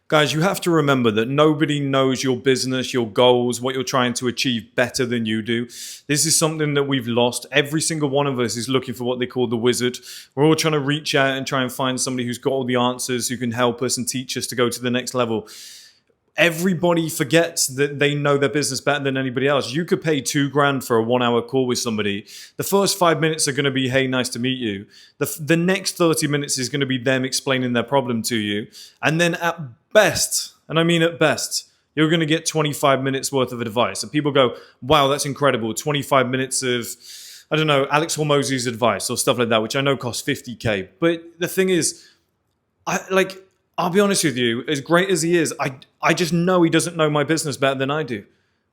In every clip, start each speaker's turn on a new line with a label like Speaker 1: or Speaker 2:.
Speaker 1: Guys, you have to remember that nobody knows your business, your goals, what you're trying to achieve better than you do. This is something that we've lost. Every single one of us is looking for what they call the wizard. We're all trying to reach out and try and find somebody who's got all the answers, who can help us and teach us to go to the next level. Everybody forgets that they know their business better than anybody else. You could pay 2 grand for a 1 hour call with somebody. The first 5 minutes are going to be, hey, nice to meet you. The next 30 minutes is going to be them explaining their problem to you. And then at best, and I mean at best, you're going to get 25 minutes worth of advice. And people go, wow, that's incredible. 25 minutes of, I don't know, Alex Hormozy's advice or stuff like that, which I know costs 50K. But the thing is, I'll be honest with you, as great as he is, I just know he doesn't know my business better than I do.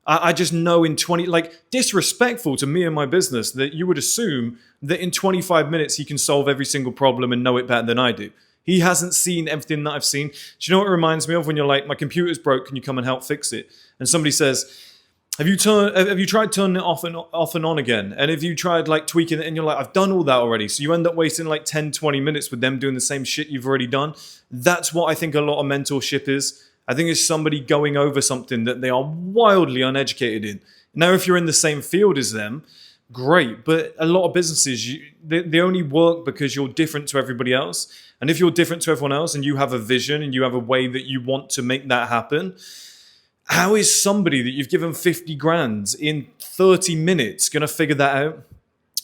Speaker 1: I just know in 20, disrespectful to me and my business that you would assume that in 25 minutes he can solve every single problem and know it better than I do. He hasn't seen everything that I've seen. Do you know what it reminds me of when you're like, my computer's broke, can you come and help fix it? And somebody says, have you tried turning it off and on again? And have you tried tweaking it? And you're like, I've done all that already. So you end up wasting 10, 20 minutes with them doing the same shit you've already done. That's what I think a lot of mentorship is. I think it's somebody going over something that they are wildly uneducated in. Now, if you're in the same field as them, great. But a lot of businesses, they only work because you're different to everybody else. And if you're different to everyone else and you have a vision and you have a way that you want to make that happen, how is somebody that you've given 50 grand in 30 minutes going to figure that out?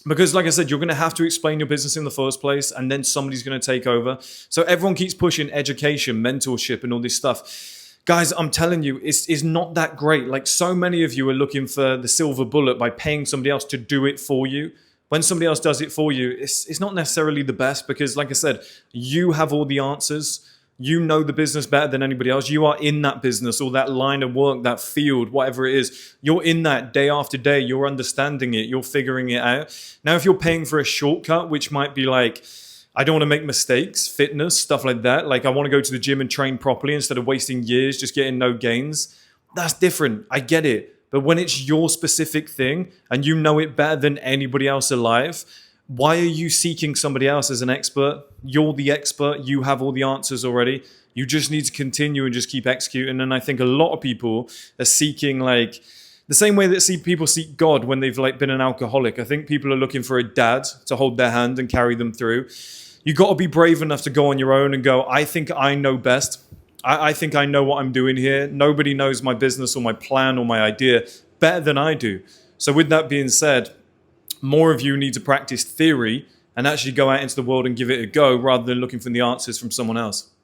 Speaker 1: Because like I said, you're going to have to explain your business in the first place and then somebody's going to take over. So everyone keeps pushing education, mentorship and all this stuff. Guys, I'm telling you, it's not that great. So many of you are looking for the silver bullet by paying somebody else to do it for you. When somebody else does it for you, it's not necessarily the best because like I said, you have all the answers. You know the business better than anybody else. You are in that business or that line of work, that field, whatever it is. You're in that day after day. You're understanding it. You're figuring it out. Now, if you're paying for a shortcut, which might be I don't want to make mistakes, fitness, stuff like that. I want to go to the gym and train properly instead of wasting years just getting no gains. That's different. I get it. But when it's your specific thing and you know it better than anybody else alive, why are you seeking somebody else as an expert? You're the expert. You have all the answers already. You just need to continue and just keep executing. And I think a lot of people are seeking the same way that people seek God when they've been an alcoholic. I think people are looking for a dad to hold their hand and carry them through. You got to be brave enough to go on your own and go, I think I know best. I think I know what I'm doing here. Nobody knows my business or my plan or my idea better than I do. So with that being said, more of you need to practice theory and actually go out into the world and give it a go rather than looking for the answers from someone else.